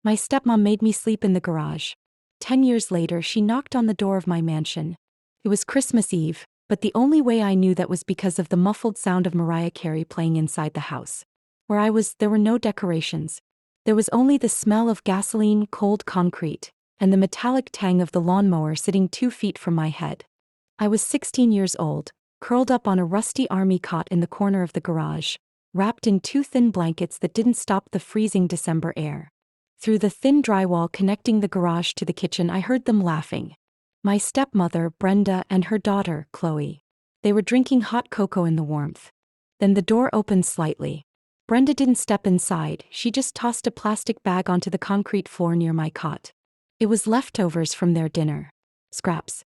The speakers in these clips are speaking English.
My stepmom made me sleep in the garage. 10 years later, she knocked on the door of my mansion. It was Christmas Eve, but the only way I knew that was because of the muffled sound of Mariah Carey playing inside the house. Where I was, there were no decorations. There was only the smell of gasoline, cold concrete, and the metallic tang of the lawnmower sitting 2 feet from my head. I was 16 years old, curled up on a rusty army cot in the corner of the garage, wrapped in 2 thin blankets that didn't stop the freezing December air. Through the thin drywall connecting the garage to the kitchen, I heard them laughing. My stepmother, Brenda, and her daughter, Chloe. They were drinking hot cocoa in the warmth. Then the door opened slightly. Brenda didn't step inside, she just tossed a plastic bag onto the concrete floor near my cot. It was leftovers from their dinner. Scraps.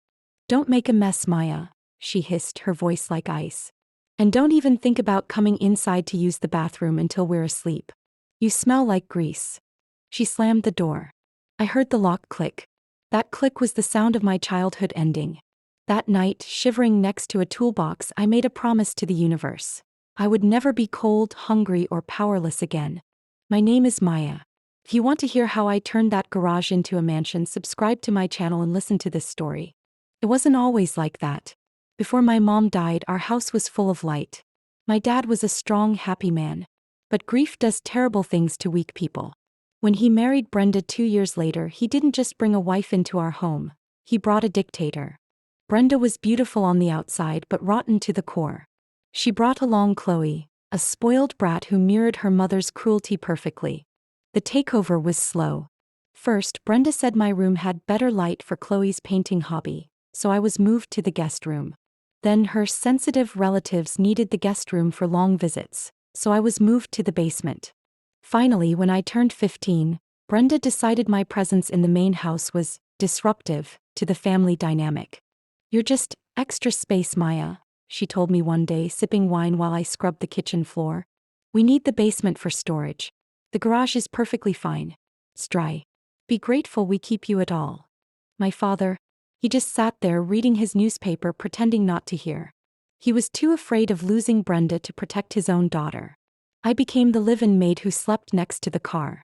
"Don't make a mess, Maya," she hissed, her voice like ice. "And don't even think about coming inside to use the bathroom until we're asleep. You smell like grease." She slammed the door. I heard the lock click. That click was the sound of my childhood ending. That night, shivering next to a toolbox, I made a promise to the universe. I would never be cold, hungry, or powerless again. My name is Maya. If you want to hear how I turned that garage into a mansion, subscribe to my channel and listen to this story. It wasn't always like that. Before my mom died, our house was full of light. My dad was a strong, happy man. But grief does terrible things to weak people. When he married Brenda 2 years later, he didn't just bring a wife into our home, he brought a dictator. Brenda was beautiful on the outside but rotten to the core. She brought along Chloe, a spoiled brat who mirrored her mother's cruelty perfectly. The takeover was slow. First, Brenda said my room had better light for Chloe's painting hobby, so I was moved to the guest room. Then her sensitive relatives needed the guest room for long visits, so I was moved to the basement. Finally, when I turned 15, Brenda decided my presence in the main house was disruptive to the family dynamic. "You're just extra space, Maya," she told me one day, sipping wine while I scrubbed the kitchen floor. "We need the basement for storage. The garage is perfectly fine. It's dry. Be grateful we keep you at all." My father, he just sat there reading his newspaper, pretending not to hear. He was too afraid of losing Brenda to protect his own daughter. I became the live-in maid who slept next to the car.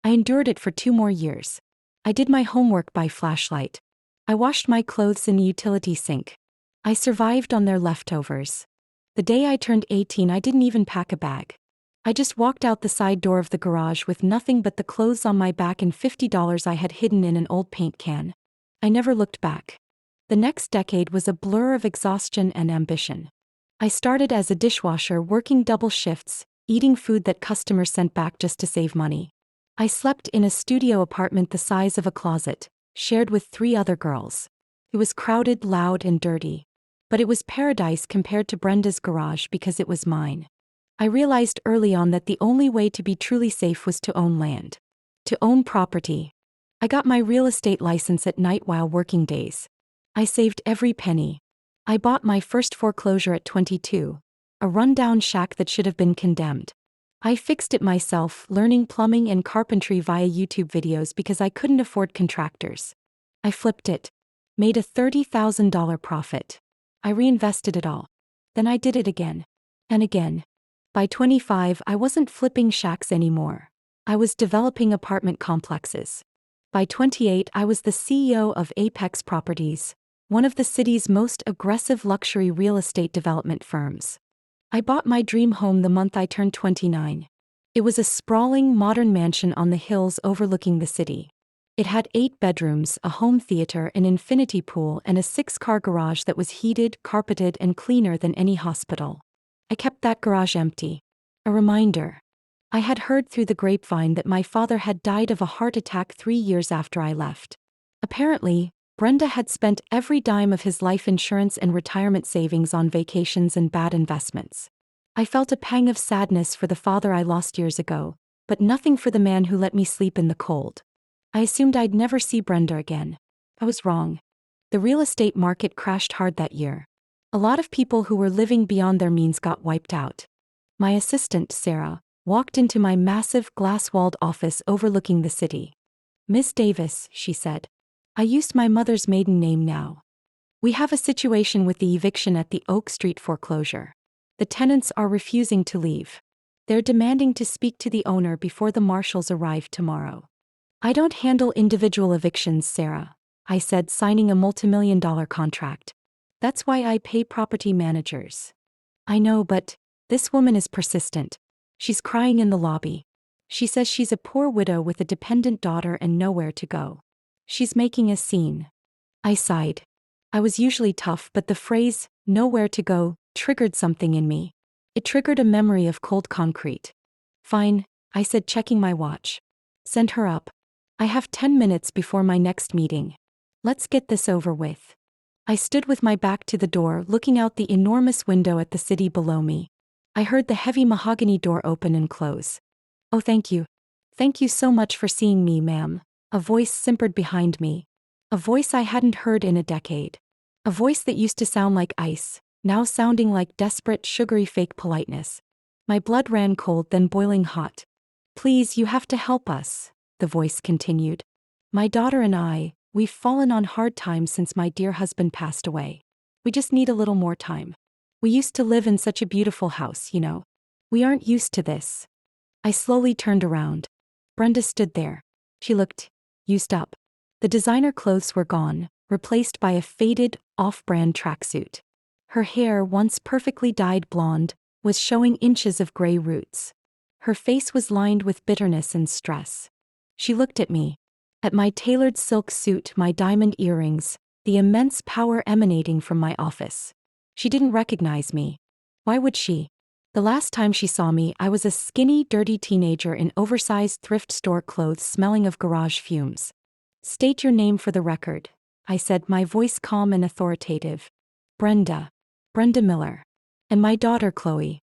I endured it for 2 more years. I did my homework by flashlight. I washed my clothes in the utility sink. I survived on their leftovers. The day I turned 18, I didn't even pack a bag. I just walked out the side door of the garage with nothing but the clothes on my back and $50 I had hidden in an old paint can. I never looked back. The next decade was a blur of exhaustion and ambition. I started as a dishwasher, working double shifts, eating food that customers sent back just to save money. I slept in a studio apartment the size of a closet, shared with 3 other girls. It was crowded, loud, and dirty. But it was paradise compared to Brenda's garage because it was mine. I realized early on that the only way to be truly safe was to own land. To own property. I got my real estate license at night while working days. I saved every penny. I bought my first foreclosure at 22. A rundown shack that should have been condemned. I fixed it myself, learning plumbing and carpentry via YouTube videos because I couldn't afford contractors. I flipped it. Made a $30,000 profit. I reinvested it all. Then I did it again. And again. By 25, I wasn't flipping shacks anymore. I was developing apartment complexes. By 28, I was the CEO of Apex Properties, one of the city's most aggressive luxury real estate development firms. I bought my dream home the month I turned 29. It was a sprawling, modern mansion on the hills overlooking the city. It had 8 bedrooms, a home theater, an infinity pool, and a 6-car garage that was heated, carpeted, and cleaner than any hospital. I kept that garage empty. A reminder. I had heard through the grapevine that my father had died of a heart attack 3 years after I left. Apparently, Brenda had spent every dime of his life insurance and retirement savings on vacations and bad investments. I felt a pang of sadness for the father I lost years ago, but nothing for the man who let me sleep in the cold. I assumed I'd never see Brenda again. I was wrong. The real estate market crashed hard that year. A lot of people who were living beyond their means got wiped out. My assistant, Sarah, walked into my massive glass-walled office overlooking the city. "Miss Davis," she said. I used my mother's maiden name now. "We have a situation with the eviction at the Oak Street foreclosure. The tenants are refusing to leave. They're demanding to speak to the owner before the marshals arrive tomorrow." I don't handle individual evictions, Sarah, I said, signing a multimillion-dollar contract. That's why I pay property managers. I know, but this woman is persistent. She's crying in the lobby. She says she's a poor widow with a dependent daughter and nowhere to go. She's making a scene. I sighed. I was usually tough, but the phrase, nowhere to go, triggered something in me. It triggered a memory of cold concrete. Fine, I said, checking my watch. Send her up. I have 10 minutes before my next meeting. Let's get this over with. I stood with my back to the door, looking out the enormous window at the city below me. I heard the heavy mahogany door open and close. Oh, thank you. Thank you so much for seeing me, ma'am. A voice simpered behind me. A voice I hadn't heard in a decade. A voice that used to sound like ice, now sounding like desperate, sugary fake politeness. My blood ran cold, then boiling hot. Please, you have to help us, the voice continued. My daughter and I, we've fallen on hard times since my dear husband passed away. We just need a little more time. We used to live in such a beautiful house, you know. We aren't used to this. I slowly turned around. Brenda stood there. She looked used up. The designer clothes were gone, replaced by a faded, off-brand tracksuit. Her hair, once perfectly dyed blonde, was showing inches of gray roots. Her face was lined with bitterness and stress. She looked at me. At my tailored silk suit, my diamond earrings, the immense power emanating from my office. She didn't recognize me. Why would she? The last time she saw me, I was a skinny, dirty teenager in oversized thrift store clothes smelling of garage fumes. State your name for the record, I said, my voice calm and authoritative. Brenda. Brenda Miller. And my daughter Chloe.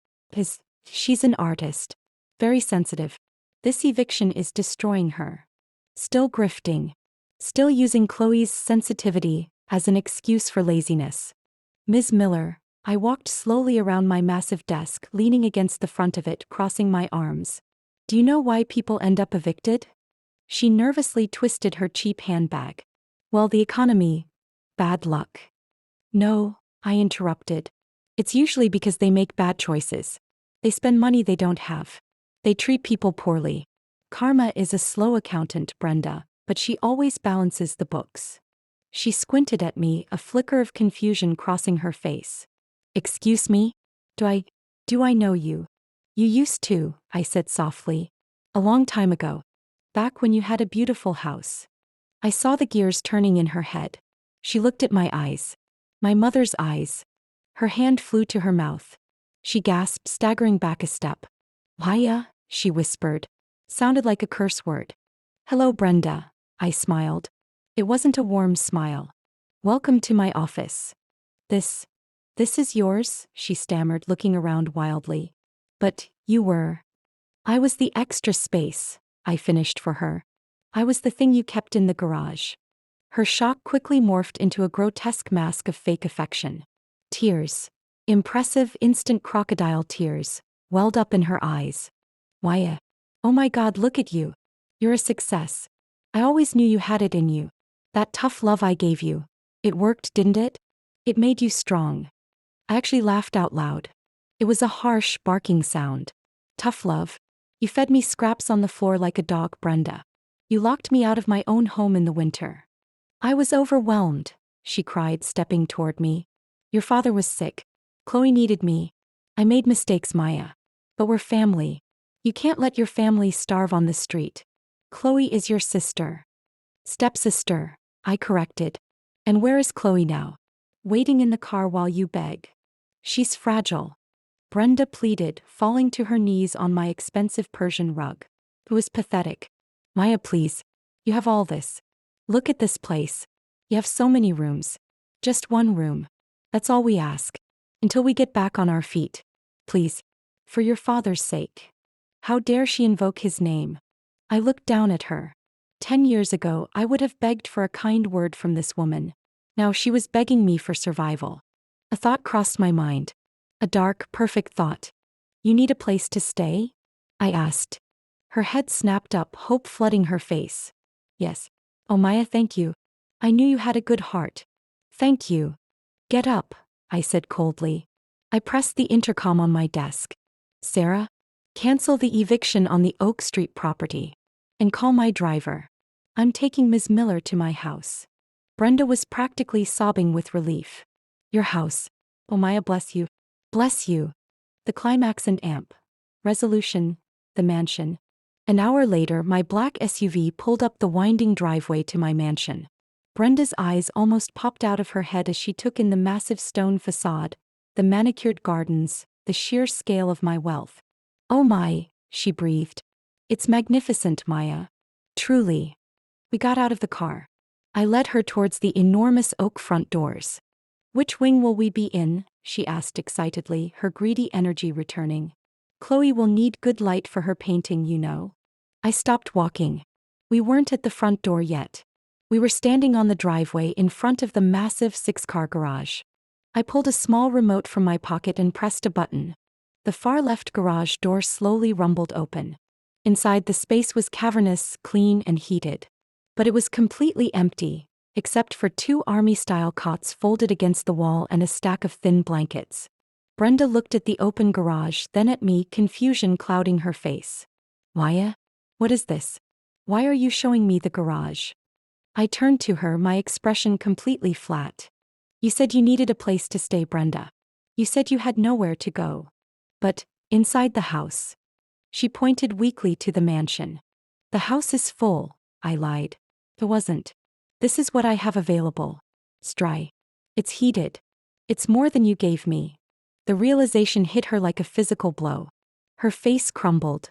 She's an artist. Very sensitive. This eviction is destroying her. Still grifting. Still using Chloe's sensitivity as an excuse for laziness. Ms. Miller, I walked slowly around my massive desk, leaning against the front of it, crossing my arms. Do you know why people end up evicted? She nervously twisted her cheap handbag. Well, the economy. Bad luck. No, I interrupted. It's usually because they make bad choices. They spend money they don't have. They treat people poorly. Karma is a slow accountant, Brenda, but she always balances the books. She squinted at me, a flicker of confusion crossing her face. Excuse me? Do I know you? You used to, I said softly. A long time ago. Back when you had a beautiful house. I saw the gears turning in her head. She looked at my eyes. My mother's eyes. Her hand flew to her mouth. She gasped, staggering back a step. Maya, she whispered. Sounded like a curse word. Hello, Brenda, I smiled. It wasn't a warm smile. Welcome to my office. This is yours, she stammered, looking around wildly. But you were. I was the extra space, I finished for her. I was the thing you kept in the garage. Her shock quickly morphed into a grotesque mask of fake affection. Tears. Impressive, instant crocodile tears welled up in her eyes. Why? Oh my God, look at you. You're a success. I always knew you had it in you. That tough love I gave you. It worked, didn't it? It made you strong. I actually laughed out loud. It was a harsh, barking sound. Tough love. You fed me scraps on the floor like a dog, Brenda. You locked me out of my own home in the winter. I was overwhelmed, she cried, stepping toward me. Your father was sick. Chloe needed me. I made mistakes, Maya. But we're family. You can't let your family starve on the street. Chloe is your sister. Stepsister, I corrected. And where is Chloe now? Waiting in the car while you beg. She's fragile. Brenda pleaded, falling to her knees on my expensive Persian rug. It was pathetic. Maya, please. You have all this. Look at this place. You have so many rooms. Just one room. That's all we ask. Until we get back on our feet. Please. For your father's sake. How dare she invoke his name? I looked down at her. 10 years ago, I would have begged for a kind word from this woman. Now she was begging me for survival. A thought crossed my mind. A dark, perfect thought. You need a place to stay? I asked. Her head snapped up, hope flooding her face. Yes. Oh, Maya, thank you. I knew you had a good heart. Thank you. Get up, I said coldly. I pressed the intercom on my desk. Sarah? Cancel the eviction on the Oak Street property. And call my driver. I'm taking Ms. Miller to my house. Brenda was practically sobbing with relief. Your house. Oh Maya, bless you. Bless you. The climax and amp. Resolution. The mansion. An hour later, my black SUV pulled up the winding driveway to my mansion. Brenda's eyes almost popped out of her head as she took in the massive stone facade, the manicured gardens, the sheer scale of my wealth. Oh my, she breathed. It's magnificent, Maya. Truly. We got out of the car. I led her towards the enormous oak front doors. Which wing will we be in? She asked excitedly, her greedy energy returning. Chloe will need good light for her painting, you know. I stopped walking. We weren't at the front door yet. We were standing on the driveway in front of the massive 6-car garage. I pulled a small remote from my pocket and pressed a button. The far left garage door slowly rumbled open. Inside, the space was cavernous, clean, and heated. But it was completely empty, except for 2 army-style cots folded against the wall and a stack of thin blankets. Brenda looked at the open garage, then at me, confusion clouding her face. Maya? What is this? Why are you showing me the garage? I turned to her, my expression completely flat. You said you needed a place to stay, Brenda. You said you had nowhere to go. But, inside the house. She pointed weakly to the mansion. The house is full, I lied. It wasn't. This is what I have available. It's dry. It's heated. It's more than you gave me. The realization hit her like a physical blow. Her face crumbled.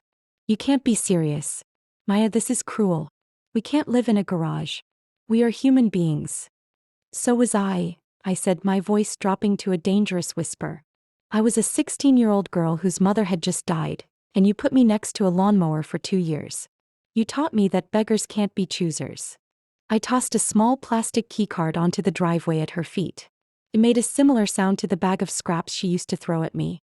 You can't be serious. Maya, this is cruel. We can't live in a garage. We are human beings. So was I said, my voice dropping to a dangerous whisper. I was a 16-year-old girl whose mother had just died, and you put me next to a lawnmower for 2 years. You taught me that beggars can't be choosers. I tossed a small plastic keycard onto the driveway at her feet. It made a similar sound to the bag of scraps she used to throw at me.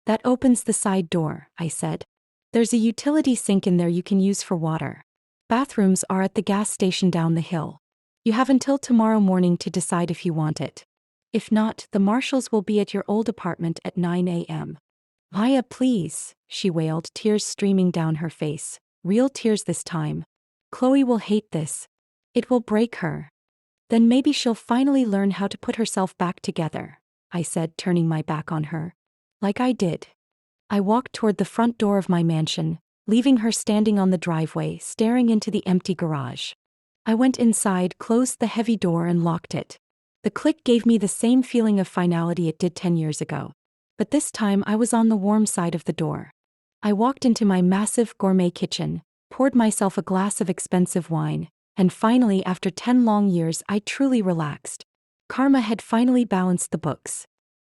That opens the side door, I said. There's a utility sink in there you can use for water. Bathrooms are at the gas station down the hill. You have until tomorrow morning to decide if you want it. If not, the marshals will be at your old apartment at 9 a.m. Maya, please, she wailed, tears streaming down her face. Real tears this time. Chloe will hate this. It will break her. Then maybe she'll finally learn how to put herself back together, I said, turning my back on her. Like I did. I walked toward the front door of my mansion, leaving her standing on the driveway, staring into the empty garage. I went inside, closed the heavy door, and locked it. The click gave me the same feeling of finality it did 10 years ago. But this time I was on the warm side of the door. I walked into my massive gourmet kitchen, poured myself a glass of expensive wine, and finally, after 10 long years, I truly relaxed. Karma had finally balanced the books.